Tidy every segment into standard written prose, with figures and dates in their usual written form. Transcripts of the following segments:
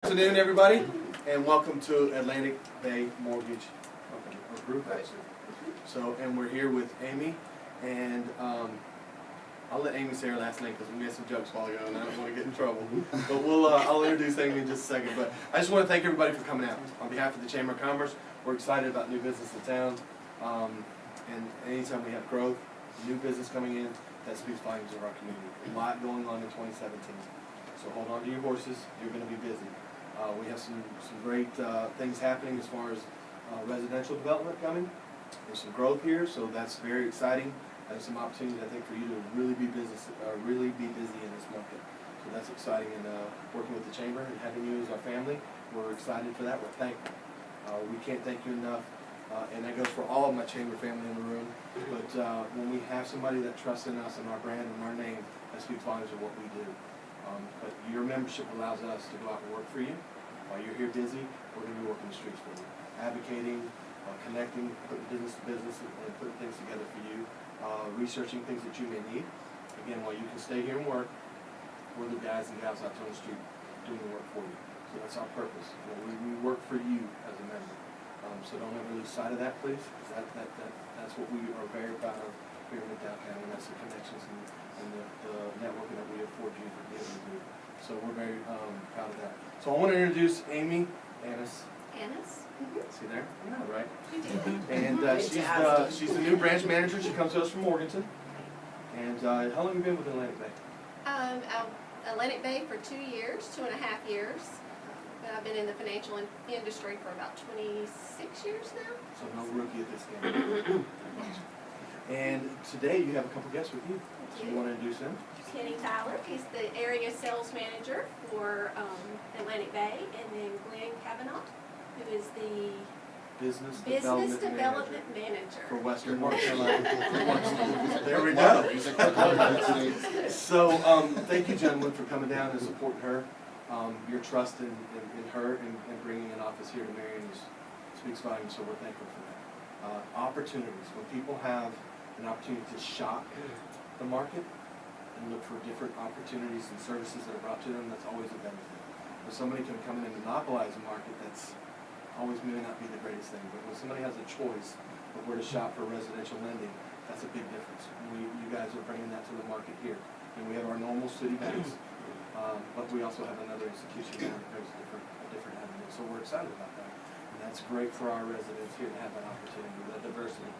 Good afternoon, everybody, and welcome to Atlantic Bay Mortgage Company, or Group, actually. So, and we're here with Amy, and I'll let Amy say her last name because we made some jokes while ago, and I don't want to get in trouble. But I'll introduce Amy in just a second. But I just want to thank everybody for coming out. On behalf of the Chamber of Commerce, we're excited about new business in town, and anytime we have growth, new business coming in, that speaks volumes of our community. A lot going on in 2017. So hold on to your horses. You're going to be busy. We have some great things happening as far as residential development coming. There's some growth here, so that's very exciting. And some opportunities, I think, for you to really be busy in this market. So that's exciting, and working with the Chamber and having you as our family, we're excited for that. We're thankful. We can't thank you enough, and that goes for all of my Chamber family in the room. But when we have somebody that trusts in us and our brand and our name, that speaks volumes of what we do. But your membership allows us to go out and work for you. While you're here busy, we're going to be working the streets for you. Advocating, connecting, putting business to business, and putting things together for you. Researching things that you may need. Again, while you can stay here and work, we're the guys and gals out there on the street doing the work for you. So that's our purpose. We work for you as a member. So don't ever lose sight of that, please. That's what we are very proud of here in the downtown, and that's the connections and the networking that we afford you to be able to do. So we're very proud of that. So I want to introduce Amy Annis. Annis? See there? Yeah, right. You did. And she's the new branch manager. She comes to us from Morganton. And how long have you been with Atlantic Bay? Atlantic Bay for 2 years, 2.5 years. But I've been in the financial industry for about 26 years now. So no rookie at this game. And today you have a couple guests with you. So you want to introduce them? Kenny Tyler, he's the area sales manager for Atlantic Bay, and then Glenn Kavanaugh, who is the Business Development Manager. For Western North Carolina. There we go. So thank you, gentlemen, for coming down and supporting her. Your trust in her and bringing an office here to Marion speaks volumes, so we're thankful for that. Opportunities. When people have an opportunity to shop the market and look for different opportunities and services that are brought to them, that's always a benefit. When somebody can come in and monopolize a market, that's always may not be the greatest thing. But when somebody has a choice of where to shop for residential lending, that's a big difference. You guys are bringing that to the market here. And we have our normal city banks, but we also have another institution now that brings a different avenue. So we're excited about that. And that's great for our residents here to have that opportunity, that diversity.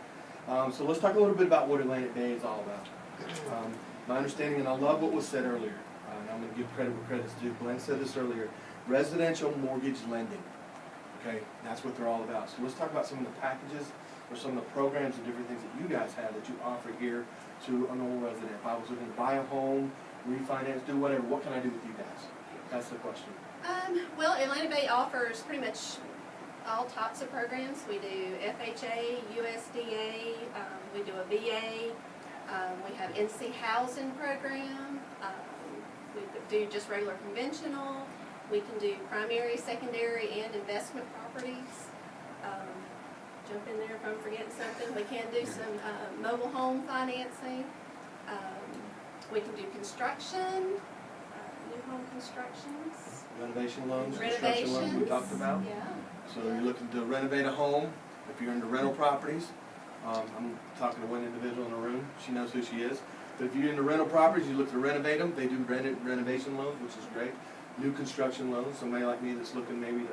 So let's talk a little bit about what Atlantic Bay is all about. My understanding, and I love what was said earlier, and I'm going to give credit where credit's due. Glenn said this earlier, residential mortgage lending. Okay, that's what they're all about. So let's talk about some of the packages or some of the programs and different things that you guys have that you offer here to a normal resident. If I was looking to buy a home, refinance, do whatever, what can I do with you guys? That's the question. Well, Atlantic Bay offers pretty much all types of programs. We do FHA, USDA, we do a VA, we have NC housing program, we do just regular conventional, we can do primary, secondary, and investment properties. Jump in there if I'm forgetting something. We can do some mobile home financing. We can do construction, new home constructions. Renovation loans, Renovations, construction loans we talked about. Yeah. So you're looking to renovate a home. If you're into rental properties, I'm talking to one individual in the room. She knows who she is. But if you're into rental properties, you look to renovate them. They do renovation loans, which is great. New construction loans. Somebody like me that's looking maybe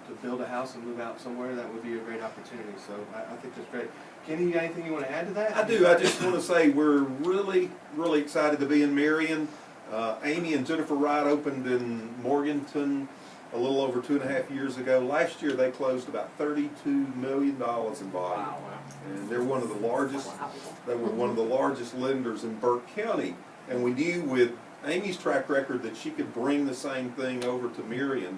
to build a house and move out somewhere, that would be a great opportunity. So I think that's great. Kenny, you got anything you want to add to that? I do. I just want to say we're really, really excited to be in Marion. Amy and Jennifer Wright opened in Morganton a little over 2.5 years ago. Last year they closed about $32 million in volume. Wow. And they're one of the largest. They were one of the largest lenders in Burke County. And we knew with Amy's track record that she could bring the same thing over to Marion.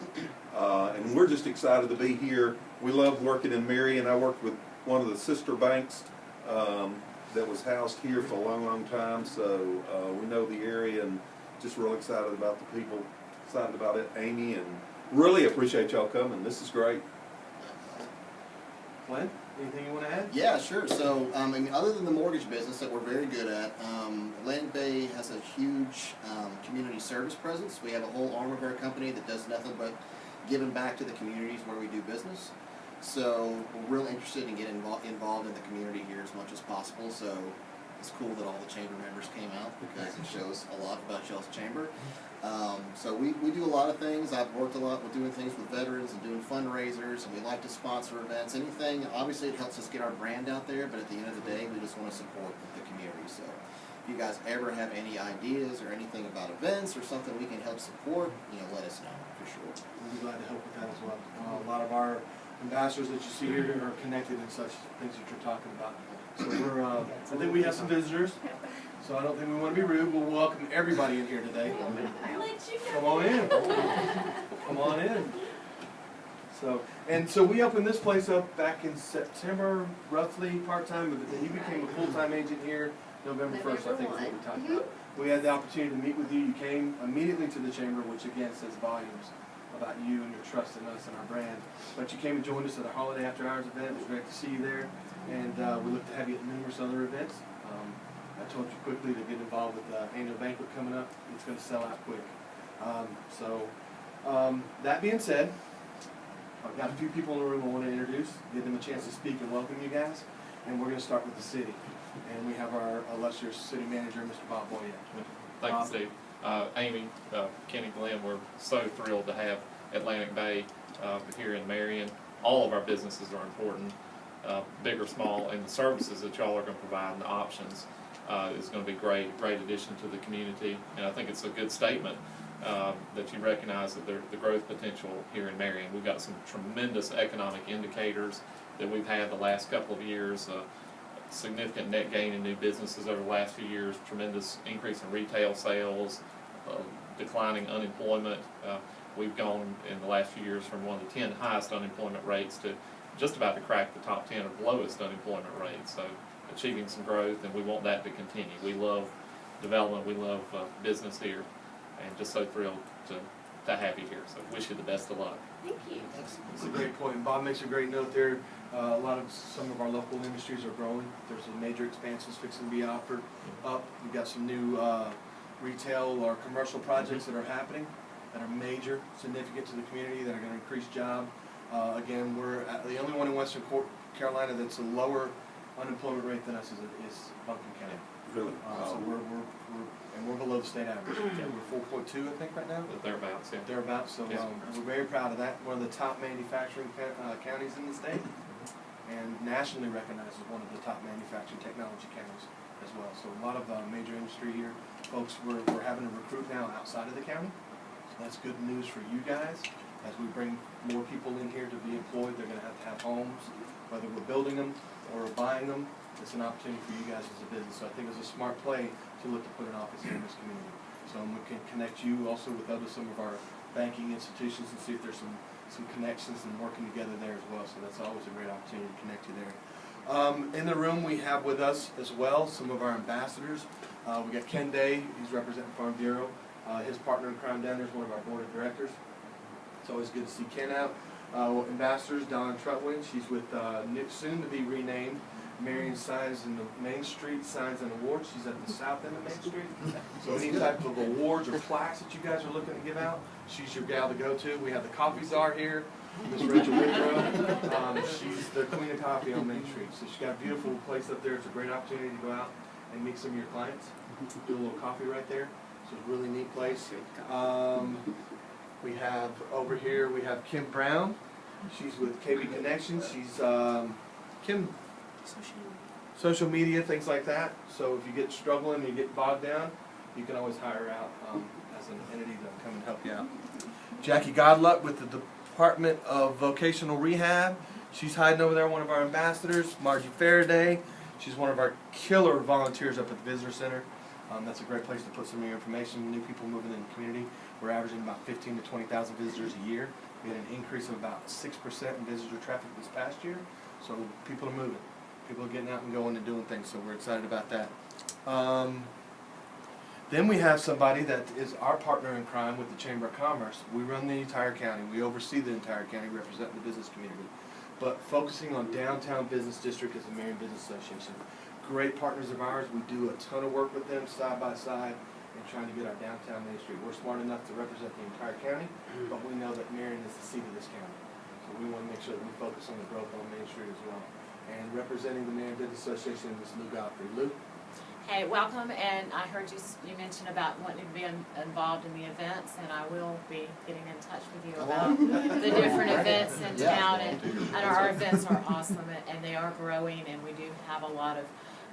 And we're just excited to be here. We love working in Marion. I worked with one of the sister banks that was housed here for a long, long time. So we know the area and just real excited about the people, excited about it, Amy, and really appreciate y'all coming. This is great. Glenn, anything you want to add? Yeah, sure. So, I mean, other than the mortgage business that we're very good at, Atlantic Bay has a huge community service presence. We have a whole arm of our company that does nothing but giving back to the communities where we do business. So we're real interested in getting involved in the community here as much as possible. So it's cool that all the chamber members came out because it shows a lot about Shell's chamber. So we do a lot of things. I've worked a lot with doing things with veterans and doing fundraisers, and we like to sponsor events. Anything, obviously it helps us get our brand out there, but at the end of the day, we just want to support the community. So if you guys ever have any ideas or anything about events or something we can help support, let us know for sure. We'll be glad to help with that as well. A lot of our ambassadors that you see here are connected in such things that you're talking about. So we're, I think we have some visitors, so I don't think we want to be rude. We'll welcome everybody in here today. Come on in. Come on in. So we opened this place up back in September, roughly part-time, but then you became a full-time agent here November 1st, I think is what we talked about. We had the opportunity to meet with you. You came immediately to the chamber, which again says volumes about you and your trust in us and our brand. But you came and joined us at a holiday after hours event. It was great to see you there. And we look to have you at numerous other events. I told you quickly to get involved with the annual banquet coming up. It's going to sell out quick. That being said, I've got a few people in the room I want to introduce, give them a chance to speak and welcome you guys. And we're going to start with the city. And we have our illustrious city manager, Mr. Bob Boyette. Thank you, Steve. Amy, Kenny, Glenn, we're so thrilled to have Atlantic Bay here in Marion. All of our businesses are important, big or small, and the services that y'all are going to provide and the options is going to be great addition to the community. And I think it's a good statement that you recognize that the growth potential here in Marion. We've got some tremendous economic indicators that we've had the last couple of years. Significant net gain in new businesses over the last few years, tremendous increase in retail sales, declining unemployment. We've gone in the last few years from one of the 10 highest unemployment rates to just about to crack the top 10 of lowest unemployment rates. So achieving some growth, and we want that to continue. We love development, we love business here, and just so thrilled to have you here. So wish you the best of luck. Thank you. That's a great point. Bob makes a great note there. Some of our local industries are growing. There's some major expansions fixing to be offered up. We've got some new retail or commercial projects that are happening that are major, significant to the community, that are going to increase job. Again, we're the only one in Western Carolina that's a lower unemployment rate than us is Buncombe County. Really? So we're below the state average. We're 4.2, I think, right now. Thereabouts, yeah. Thereabouts. So Yes. We're very proud of that. One of the top manufacturing counties in the state, and nationally recognized as one of the top manufacturing technology counties as well. So a lot of major industry here. Folks, we're having to recruit now outside of the county. So that's good news for you guys. As we bring more people in here to be employed, they're going to have homes, whether we're building them or buying them. It's an opportunity for you guys as a business. So I think it's a smart play to look to put an office here in this community. So we can connect you also with some of our banking institutions and see if there's some connections and working together there as well. So that's always a great opportunity to connect you there. In the room we have with us as well some of our ambassadors. We got Ken Day, he's representing Farm Bureau. His partner in crime down there is one of our board of directors. It's always good to see Ken out. Ambassadors, Dawn Trutwin, she's with soon to be renamed Marion Signs in the Main Street Signs and Awards. She's at the south end of Main Street. So any type of awards or plaques that you guys are looking to give out, she's your gal to go to. We have the coffee czar here, Miss Rachel Whitrow. She's the queen of coffee on Main Street. So she's got a beautiful place up there. It's a great opportunity to go out and meet some of your clients. Do a little coffee right there. So it's a really neat place. We have over here, we have Kim Brown. She's with KB Connections. She's Kim. Social media, things like that. So if you get struggling and you get bogged down, you can always hire her out as an entity to come and help you out. Jackie Godluck with the Department of Vocational Rehab. She's hiding over there, one of our ambassadors. Margie Faraday. She's one of our killer volunteers up at the Visitor Center. That's a great place to put some of your information. New people moving in the community. We're averaging about 15,000 to 20,000 visitors a year. We had an increase of about 6% in visitor traffic this past year. So people are moving. People are getting out and going and doing things, so we're excited about that. Then we have somebody that is our partner in crime with the Chamber of Commerce. We run the entire county. We oversee the entire county, representing the business community. But focusing on downtown business district is the Marion Business Association. Great partners of ours. We do a ton of work with them side by side, and trying to get our downtown Main Street. We're smart enough to represent the entire county, but we know that Marion is the seat of this county. So we want to make sure that we focus on the growth on Main Street as well. And representing the Marion Business Association is Lou Godfrey. Lou? Hey, welcome, and I heard you mention about wanting to be involved in the events, and I will be getting in touch with you about the different events in town, and our events are awesome, and they are growing, and we do have a lot of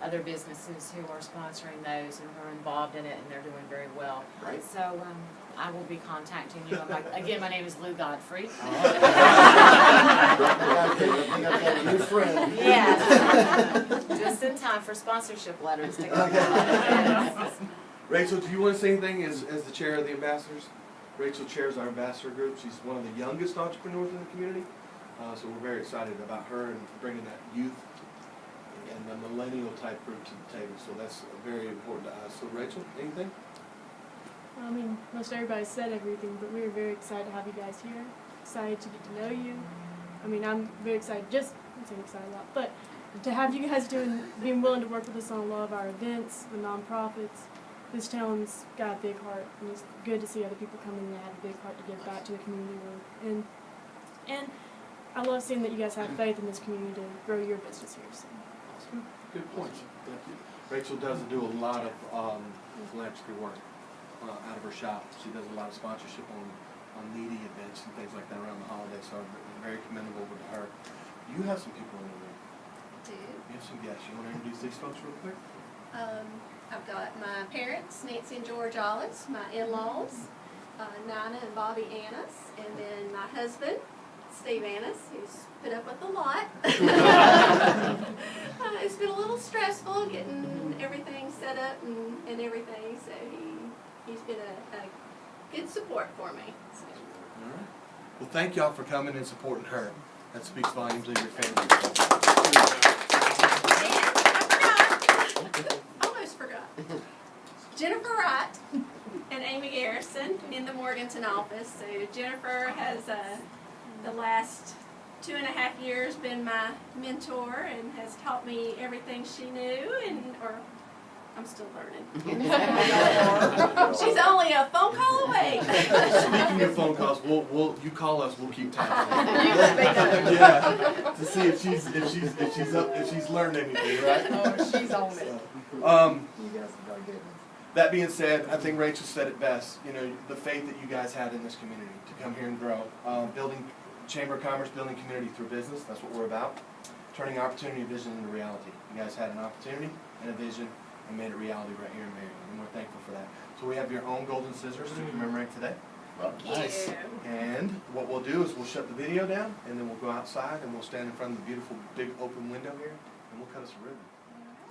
other businesses who are sponsoring those and who are involved in it, and they're doing very well. Right. So I will be contacting you. Again, my name is Lou Godfrey. New friend. Yes. Just in time for sponsorship letters to come out. Rachel, do you want to say anything as the chair of the ambassadors? Rachel chairs our ambassador group. She's one of the youngest entrepreneurs in the community. So we're very excited about her and bringing that youth and the millennial type group to the table. So that's very important to us. So Rachel, anything? I mean, most everybody said everything, but we were very excited to have you guys here. Excited to get to know you. I mean, I'm very excited, I'm saying excited a lot, but to have you guys being willing to work with us on a lot of our events, the nonprofits. This town's got a big heart, and it's good to see other people come in and have a big heart to give back to the community. And I love seeing that you guys have faith in this community to grow your business here. So. Good points. Thank you. Rachel does do a lot of philanthropy work out of her shop. She does a lot of sponsorship on needy events and things like that around the holidays. So I'm very commendable to her. You have some people in the room. Do. You have some guests. You want to introduce these folks real quick? I've got my parents, Nancy and George Ollis, my in-laws, Nina and Bobby Annis, and then my husband, Steve Annis, who's put up with a lot. It's been a little stressful getting everything set up and everything, so he's been a good support for me. So. All right. Well, thank y'all for coming and supporting her. That speaks volumes of your family. Almost forgot. Jennifer Wright and Amy Garrison in the Morganton office. So Jennifer has the last 2.5 years been my mentor and has taught me everything she knew, or I'm still learning. She's only a phone call away. Speaking of phone calls, you call us. We'll keep tabs. To see if she's learned anything, right? Oh, she's on it. So, that being said, I think Rachel said it best. You know, the faith that you guys had in this community to come here and grow, building Chamber of Commerce, building community through business. That's what we're about. Turning opportunity and vision into reality. You guys had an opportunity and a vision and made it reality right here in Marion, and we're thankful for that. So we have your own golden scissors to commemorate today. Nice. And what we'll do is we'll shut the video down, and then we'll go outside and we'll stand in front of the beautiful big open window here, and we'll cut us a ribbon.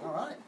All right.